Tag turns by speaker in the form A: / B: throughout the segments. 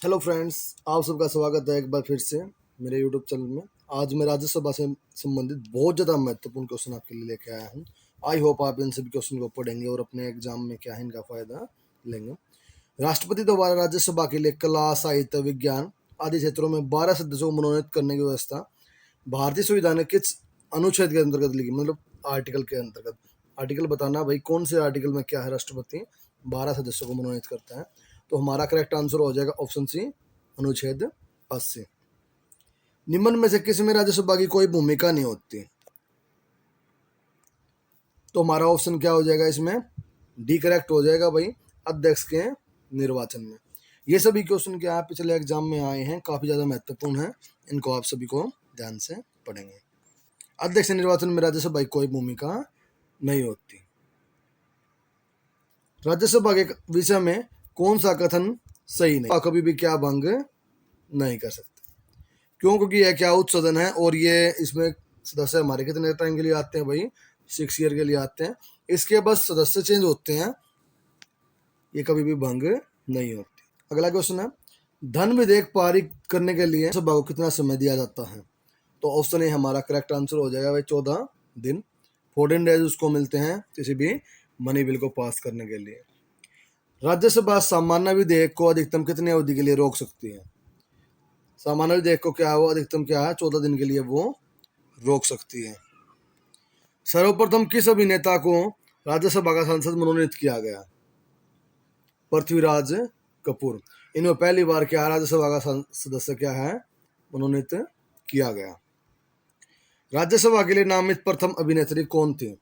A: Hello friends, आप सबका स्वागत है एक बार फिर से मेरे यूट्यूब चैनल में। आज मैं राज्यसभा से संबंधित बहुत ज़्यादा महत्वपूर्ण क्वेश्चन आपके लिए लेके आया हूँ। आई होप आप इन सभी क्वेश्चन को पढ़ेंगे और अपने एग्जाम में क्या है इनका फ़ायदा लेंगे। राष्ट्रपति द्वारा राज्यसभा के लिए कला, साहित्य, विज्ञान आदि क्षेत्रों में 12 सदस्यों को मनोनीत करने की व्यवस्था भारतीय संविधान ने किस अनुच्छेद के अंतर्गत लिखी, मतलब आर्टिकल के अंतर्गत। आर्टिकल बताना भाई, कौन से आर्टिकल में क्या है राष्ट्रपति 12 सदस्यों को मनोनीत करता है। तो हमारा करेक्ट आंसर हो जाएगा ऑप्शन सी, अनुच्छेद 80। निम्न में से किस में राज्यसभा की कोई भूमिका नहीं होती? तो हमारा ऑप्शन क्या हो जाएगा इसमें? डी करेक्ट हो जाएगा भाई, अध्यक्ष के निर्वाचन में। ये सभी क्वेश्चन क्या पिछले एग्जाम में आए हैं, काफी ज्यादा महत्वपूर्ण है, इनको आप सभी को ध्यान से पढ़ेंगे। अध्यक्ष निर्वाचन में राज्यसभा की कोई भूमिका नहीं होती। राज्यसभा के विषय में कौन सा कथन सही नहीं? कभी भी क्या भंग नहीं कर सकते। क्यों? क्योंकि यह क्या उच्च सदन है और ये इसमें सदस्य हमारे कितने टाइम के लिए आते हैं भाई? 6 ईयर के लिए आते हैं। इसके बाद सदस्य चेंज होते हैं, ये कभी भी भंग नहीं होती। अगला क्वेश्चन है, धन विधेयक पारित करने के लिए सभा को कितना समय दिया जाता है? तो ऑप्शन ए हमारा करेक्ट आंसर हो जाएगा भाई 14 दिन। 14 डेज उसको मिलते हैं किसी भी मनी बिल को पास करने के लिए। राज्यसभा सामान्य विधेयक को अधिकतम कितनी अवधि के लिए रोक सकती है? सामान्य विधेयक को क्या है, वो अधिकतम क्या है, 14 दिन के लिए वो रोक सकती है। सर्वप्रथम किस अभिनेता को राज्यसभा का सांसद मनोनीत किया गया? पृथ्वीराज कपूर। इन्हें पहली बार क्या राज्यसभा का सदस्य क्या है मनोनीत किया गया। राज्यसभा के लिए नामित प्रथम अभिनेत्री कौन थी?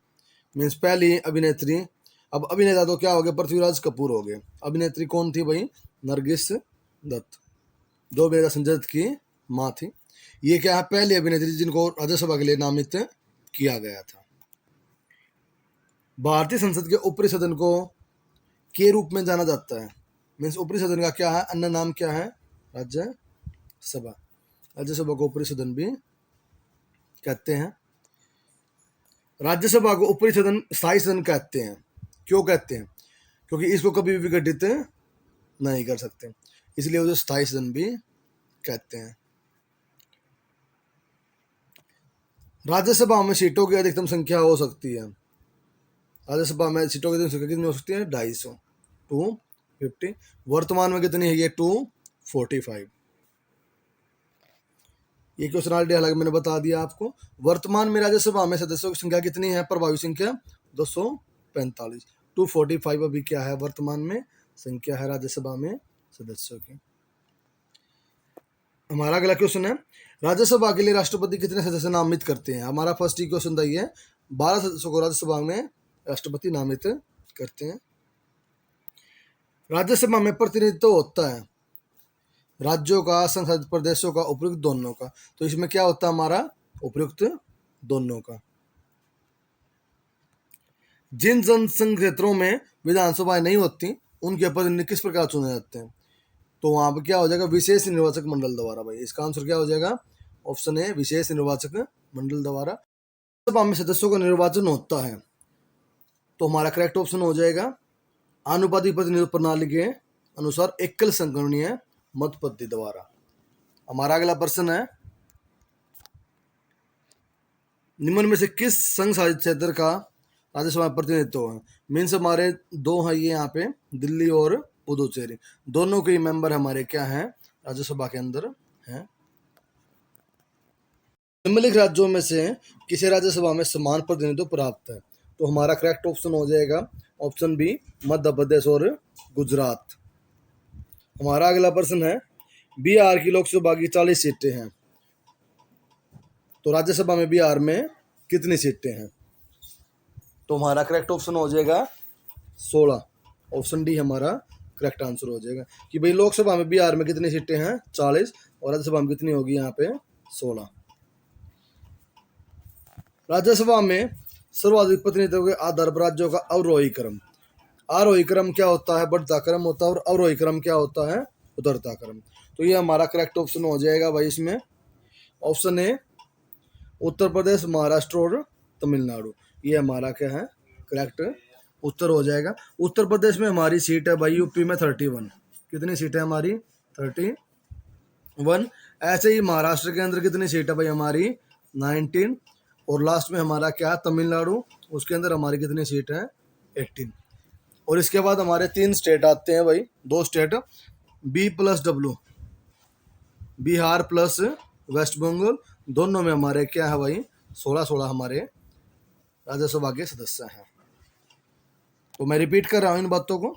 A: मीन्स पहली अभिनेत्री। अब अभिनेता तो क्या हो गया, पृथ्वीराज कपूर हो गए। अभिनेत्री कौन थी भाई? नरगिस दत्त, जो अभिनेता संजय दत्त की माँ थी। ये क्या है, पहली अभिनेत्री जिनको राज्यसभा के लिए नामित किया गया था। भारतीय संसद के ऊपरी सदन को के रूप में जाना जाता है? मीन्स ऊपरी सदन का क्या है, अन्य नाम क्या है? राज्यसभा। राज्यसभा को ऊपरी सदन भी कहते हैं। राज्यसभा को ऊपरी सदन, स्थायी सदन कहते हैं। क्यों कहते हैं? क्योंकि इसको कभी भी विघटित नहीं कर सकते, इसलिए उसे स्थायी सदन भी कहते हैं। राज्यसभा में सीटों की अधिकतम संख्या हो सकती है? राज्यसभा में सीटों की अधिकतम संख्या कितनी हो सकती है? 250, 250। वर्तमान में कितनी है ये? 245। ये क्वेश्चन ऑलरेडी हालांकि मैंने बता दिया आपको। वर्तमान में राज्यसभा में सदस्यों की संख्या कितनी है? प्रभावी संख्या 245। 245 अभी क्या है, वर्तमान में संख्या है राज्यसभा में सदस्यों की। हमारा अगला क्वेश्चन है, राज्यसभा के लिए राष्ट्रपति कितने सदस्य नामित करते हैं? हमारा फर्स्ट ही क्वेश्चन था ये, 12 सदस्यों को राज्यसभा में राष्ट्रपति नामित करते हैं। राज्यसभा में प्रतिनिधित्व होता है राज्यों का, संसद प्रदेशों का, उपयुक्त दोनों का। तो इसमें क्या होता है हमारा? उपयुक्त दोनों का। जिन जनसंघ क्षेत्रों में विधानसभाएं नहीं होती उनके प्रतिनिधि किस प्रकार चुने जाते हैं? तो वहां पर क्या हो जाएगा? विशेष निर्वाचक मंडल द्वारा। भाई इसका आंसर क्या हो जाएगा? ऑप्शन ए, विशेष निर्वाचक मंडल द्वारा सभा में सदस्यों का निर्वाचन होता है। तो हमारा करेक्ट ऑप्शन हो जाएगा आनुपातिक प्रतिनिधित्व प्रणाली के अनुसार एकल संगणनीय मत पद्धति द्वारा। हमारा अगला प्रश्न है, निम्न में से किस संघ शासित क्षेत्र का राज्यसभा में प्रतिनिधित्व है? मीन्स हमारे दो है ये यहाँ पे, दिल्ली और पुदुचेरी, दोनों के मेंबर हमारे क्या हैं राज्यसभा के अंदर हैं। निम्नलिखित राज्यों में से किसी राज्यसभा में समान प्रतिनिधित्व प्राप्त है? तो हमारा करेक्ट ऑप्शन हो जाएगा ऑप्शन बी, मध्य प्रदेश और गुजरात। हमारा अगला प्रश्न है, बिहार की लोकसभा की 40 सीटें हैं, तो राज्यसभा में बिहार में कितनी सीटें हैं? तो हमारा करेक्ट ऑप्शन हो जाएगा 16। ऑप्शन डी हमारा करेक्ट आंसर हो जाएगा कि भाई लोकसभा में बिहार में कितनी सीटें हैं? 40, और राज्यसभा में कितनी होगी यहाँ पे? 16। राज्यसभा में सर्वाधिक प्रतिनिधित्व के आधार पर राज्यों का अवरोही क्रम। आरोही क्रम क्या होता है? बढ़ता क्रम होता है, और अवरोही क्रम क्या होता है? उतरता क्रम। तो ये हमारा करेक्ट ऑप्शन हो जाएगा भाई इसमें ऑप्शन ए, उत्तर प्रदेश, महाराष्ट्र और तमिलनाडु। ये हमारा क्या है? करेक्ट उत्तर हो जाएगा। उत्तर प्रदेश में हमारी सीट है भाई यूपी में 31। कितनी सीट है हमारी? 31। ऐसे ही महाराष्ट्र के अंदर कितनी सीट है भाई हमारी 19। और लास्ट में हमारा क्या है तमिलनाडु, उसके अंदर हमारी कितनी सीट है 18। और इसके बाद हमारे 3 स्टेट आते हैं भाई, 2 state B+W, Bihar plus West Bengal, दोनों में हमारे क्या है भाई 16-16 हमारे राज्यसभा के सदस्य हैं। तो मैं रिपीट कर रहा हूँ इन बातों को।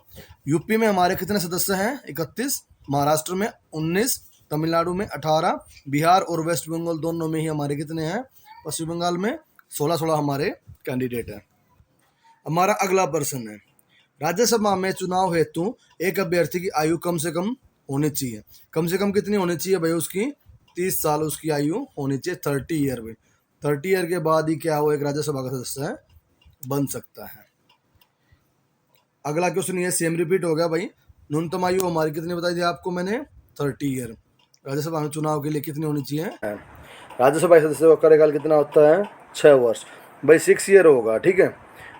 A: यूपी में हमारे कितने सदस्य हैं 31, महाराष्ट्र में 19, तमिलनाडु में 18, बिहार और वेस्ट बंगाल दोनों में ही हमारे कितने हैं, पश्चिम बंगाल में 16-16 हमारे कैंडिडेट हैं। हमारा अगला प्रश्न है, राज्यसभा में चुनाव हेतु एक अभ्यर्थी की आयु कम से कम होनी चाहिए। कम से कम कितनी होनी चाहिए भाई उसकी 30 साल उसकी आयु होनी चाहिए, 30 ईयर भाई। 30 ईयर के बाद ही क्या हो एक राज्यसभा का सदस्य बन सकता है। अगला क्वेश्चन ये सेम रिपीट हो गया भाई। न्यूनतम आयु हमारी कितनी बताई थी आपको मैंने 30 ईयर। राज्यसभा में चुनाव के लिए कितनी होनी चाहिए, राज्यसभा के सदस्य का कार्यकाल कितना होता है 6 वर्ष भाई, 6 ईयर होगा, ठीक है।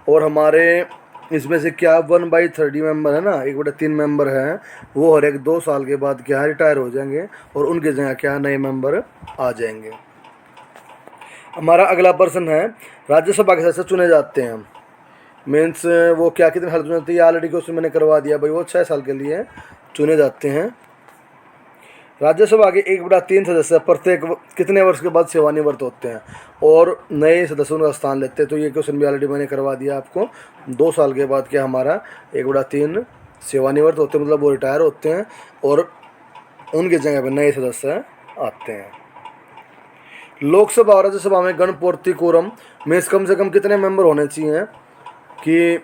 A: और हमारे इसमें से क्या 1/30 मेंबर है ना, 1/3 मेंबर है, वो हर एक 2 साल के बाद क्या है रिटायर हो जाएंगे और उनके जगह क्या नए मेंबर आ जाएंगे। हमारा अगला प्रश्न है, राज्यसभा के सदस्य चुने जाते हैं मीन्स वो क्या कितने साल चुने जाते हैं, ऑलरेडी क्वेश्चन मैंने करवा दिया भाई, वो 6 साल के लिए चुने जाते हैं। राज्यसभा के 1/3 सदस्य प्रत्येक कितने वर्ष के बाद सेवानिवृत्त होते हैं और नए सदस्यों का स्थान लेते हैं। तो ये क्वेश्चन भी ऑलरेडी मैंने करवा दिया आपको। 2 साल के बाद क्या हमारा 1/3 सेवानिवृत्त होते हैं, मतलब वो रिटायर होते हैं और उनके जगह पर नए सदस्य आते हैं। लोकसभा और राज्यसभा में गणपूर्ति कोरम में कम से कम कितने मेंबर होने चाहिए कि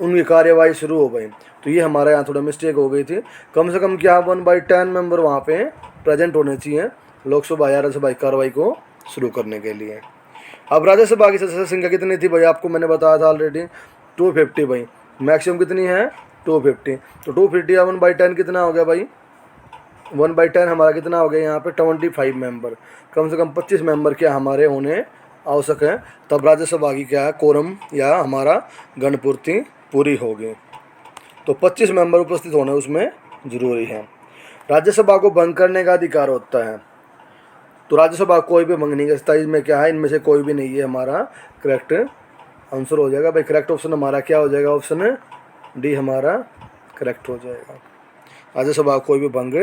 A: उनकी कार्यवाही शुरू हो गई। तो ये हमारे यहाँ थोड़ा मिस्टेक हो गई थी, कम से कम क्या 1/10 मेंबर वहाँ पे प्रेजेंट होने चाहिए लोकसभा या राज्यसभा की कार्रवाई को शुरू करने के लिए। अब राज्यसभा की सदस्य संख्या कितनी थी भाई, आपको मैंने बताया था ऑलरेडी 250 भाई, मैक्सिमम कितनी है 250। तो 250 या 1/10 कितना हो गया भाई, 1/10 हमारा कितना हो गया यहाँ पे 25 मेंबर। कम से कम 25 मेंबर क्या हमारे होने आवश्यक है, तब राज्यसभा की क्या है कोरम या हमारा गणपूर्ति पूरी होगी। तो 25 मेंबर उपस्थित होने उसमें जरूरी है। राज्यसभा को भंग करने का अधिकार होता है, तो राज्यसभा कोई भी भंग नहीं कर सकता। इसमें क्या है, इनमें से कोई भी नहीं है हमारा करेक्ट आंसर हो जाएगा भाई। करेक्ट ऑप्शन हमारा क्या हो जाएगा, ऑप्शन डी हमारा करेक्ट हो जाएगा। राज्यसभा कोई भी भंग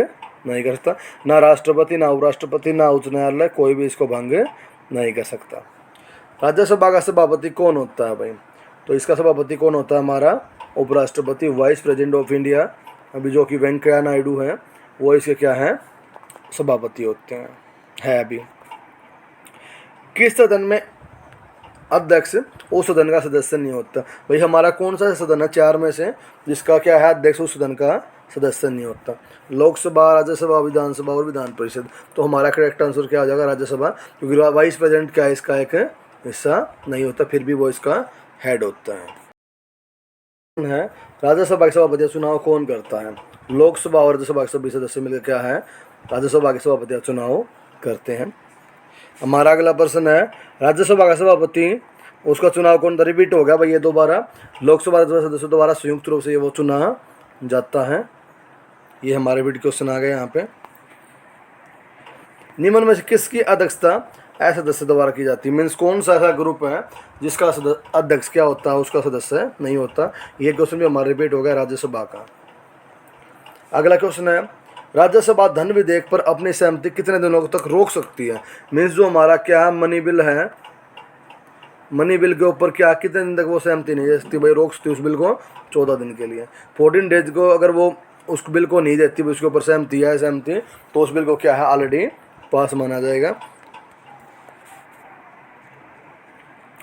A: नहीं कर सकता, ना राष्ट्रपति, ना उपराष्ट्रपति, ना उच्च न्यायालय, कोई भी इसको भंग नहीं कर सकता। राज्यसभा का सभापति कौन होता है भाई, तो इसका सभापति कौन होता है हमारा उपराष्ट्रपति, वाइस प्रेसिडेंट ऑफ इंडिया, अभी जो कि वेंकैया नायडू हैं वो इसके क्या हैं सभापति होते हैं है अभी। किस सदन में अध्यक्ष उस सदन का सदस्य नहीं होता भाई, हमारा कौन सा सदन है 4 में से जिसका क्या है अध्यक्ष उस सदन का सदस्य नहीं होता, लोकसभा, राज्यसभा, विधानसभा और विधान परिषद। तो हमारा करेक्ट आंसर क्या हो जाएगा राज्यसभा, क्योंकि वाइस प्रेसिडेंट क्या है इसका एक हिस्सा नहीं होता, फिर भी वो इसका हेड होता है। राज्यसभा के सभापति चुनाव कौन करता है, लोकसभा और राज्यसभा के सभी सदस्य मिलकर क्या है राज्यसभा के सभापति चुनाव करते हैं। हमारा अगला प्रश्न है, राज्यसभा का सभापति उसका चुनाव कौन, रिपीट हो गया भाई ये दोबारा, लोकसभा राज्यसभा सदस्य द्वारा संयुक्त रूप से वो चुना जाता है। ये हमारे वीडियो क्वेश्चन आ गए यहाँ पे। निम्न में से किसकी अध्यक्षता ऐसे सदस्य द्वारा की जाती है, मीन्स कौन सा ऐसा ग्रुप है जिसका अध्यक्ष क्या होता है उसका सदस्य नहीं होता। ये क्वेश्चन भी हमारा रिपीट हो गया राज्यसभा का। अगला क्वेश्चन है, राज्यसभा धन विधेयक पर अपनी सहमति कितने दिनों तक रोक सकती है, मीन्स जो हमारा क्या मनी बिल है, मनी बिल के ऊपर क्या कितने दिन तक वो सहमति नहीं दे सकती भाई, रोक सकती उस बिल को 14 दिन के लिए। 14 डेज को अगर वो उस बिल को नहीं देती उसके ऊपर सहमति है सहमति, तो उस बिल को क्या है ऑलरेडी पास माना जाएगा।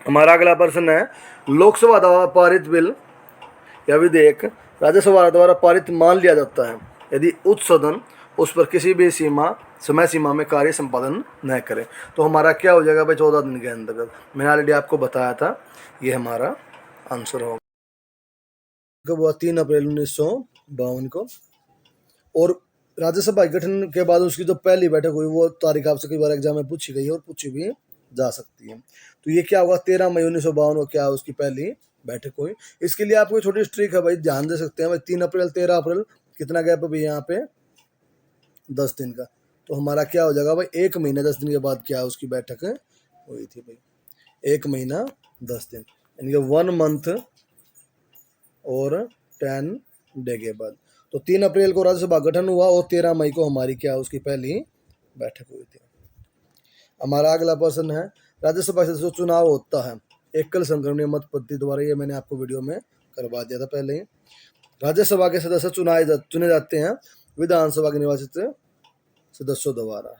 A: हमारा अगला प्रश्न है, लोकसभा द्वारा पारित बिल या विधेयक राज्यसभा द्वारा पारित मान लिया जाता है यदि उच्च सदन उस पर किसी भी समय सीमा में कार्य संपादन न करे। तो हमारा क्या हो जाएगा भाई 14 दिन के अंतर्गत, मैंने ऑलरेडी आपको बताया था, ये हमारा आंसर होगा। वो 3 अप्रैल 1952 को। और राज्यसभा के गठन के बाद उसकी जो पहली बैठक हुई वो तारीख आपसे कई बार एग्जाम में पूछी गई है और पूछी भी जा सकती है। तो ये क्या होगा 13 मई 1952 को क्या उसकी पहली बैठक हुई। इसके लिए आपको छोटी ट्रिक है भाई, ध्यान दे सकते हैं भाई, 3 अप्रैल 13 अप्रैल कितना गैप है भाई यहाँ पे 10 दिन का। तो हमारा क्या हो जाएगा भाई, 1 महीने 10 दिन के बाद क्या उसकी बैठक हुई थी भाई, 1 महीना 10 दिन, यानी कि 1 मंथ और 10 डे के बाद। तो 3 अप्रैल को राज्यसभा गठन हुआ और 13 मई को हमारी क्या उसकी पहली बैठक हुई थी। हमारा अगला प्रश्न है, राज्यसभा से जो चुनाव होता है एकल संक्रमणीय मत पद्धति द्वारा, ये मैंने आपको वीडियो में करवा दिया था पहले ही। राज्यसभा के सदस्य चुने जाते हैं विधानसभा के निर्वाचित सदस्यों द्वारा।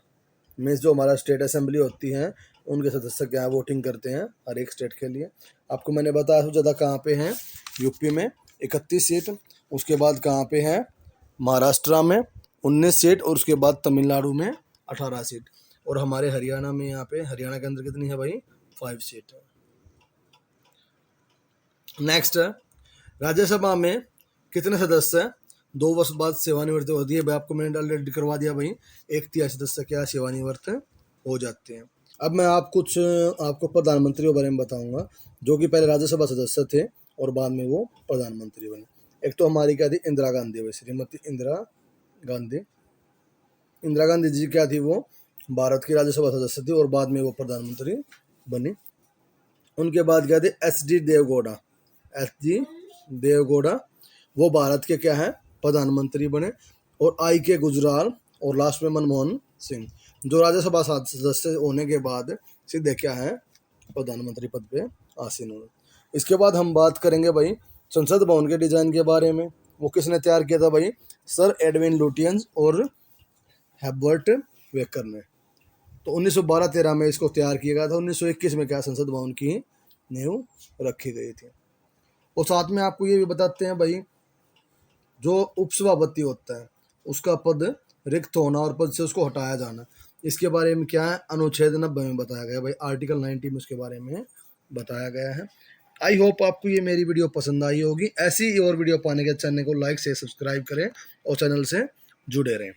A: मीन्स जो हमारा स्टेट असेंबली होती है उनके सदस्य क्या है, वोटिंग करते हैं हर एक स्टेट के लिए। आपको मैंने बताया सबसे ज़्यादा कहाँ पे हैं, यूपी में 31 सीट, उसके बाद कहाँ पे है, महाराष्ट्र में 19 सीट, और उसके बाद तमिलनाडु में 18 सीट, और हमारे हरियाणा में यहाँ पे, हरियाणा के अंदर कितनी है भाई, 5 सीट है। नेक्स्ट, राज्यसभा में कितने सदस्य 2 वर्ष बाद सेवानिवृत्त होती है भाई, आपको मैंने ऑलरेडी करवा दिया भाई, 1/3 सदस्य क्या सेवानिवृत्त हो जाते हैं। अब मैं आपको प्रधानमंत्रियों के बारे में बताऊंगा जो कि पहले राज्यसभा सदस्य थे और बाद में वो प्रधानमंत्री बने। एक तो हमारी क्या थी, इंदिरा गांधी भाई, श्रीमती गांधी इंदिरा गांधी जी क्या थी, वो भारत की राज्यसभा सदस्य थी और बाद में वो प्रधानमंत्री बनी। उनके बाद क्या थे, एच डी देवगौड़ा, वो भारत के क्या है, प्रधानमंत्री बने। और आई के गुजराल और लास्ट में मनमोहन सिंह, जो राज्यसभा सदस्य होने के बाद सीधे क्या है, प्रधानमंत्री पद पे आसीन हुए। इसके बाद हम बात करेंगे भाई संसद भवन के डिजाइन के बारे में। वो किसने तैयार किया था भाई, सर एडविन लुटियंस और हेबर्ट वेकर ने। तो 1912-13 में इसको तैयार किया गया था। 1921 में क्या संसद भवन की नींव रखी गई थी। और साथ में आपको ये भी बताते हैं भाई, जो उपसभापति होता है उसका पद रिक्त होना और पद से उसको हटाया जाना, इसके बारे में क्या है, अनुच्छेद 90 में बताया गया भाई, आर्टिकल 90 में उसके बारे में बताया गया है। आई होप आपको ये मेरी वीडियो पसंद आई होगी। ऐसी ही और वीडियो पाने के चैनल को लाइक से सब्सक्राइब करें और चैनल से जुड़े रहें।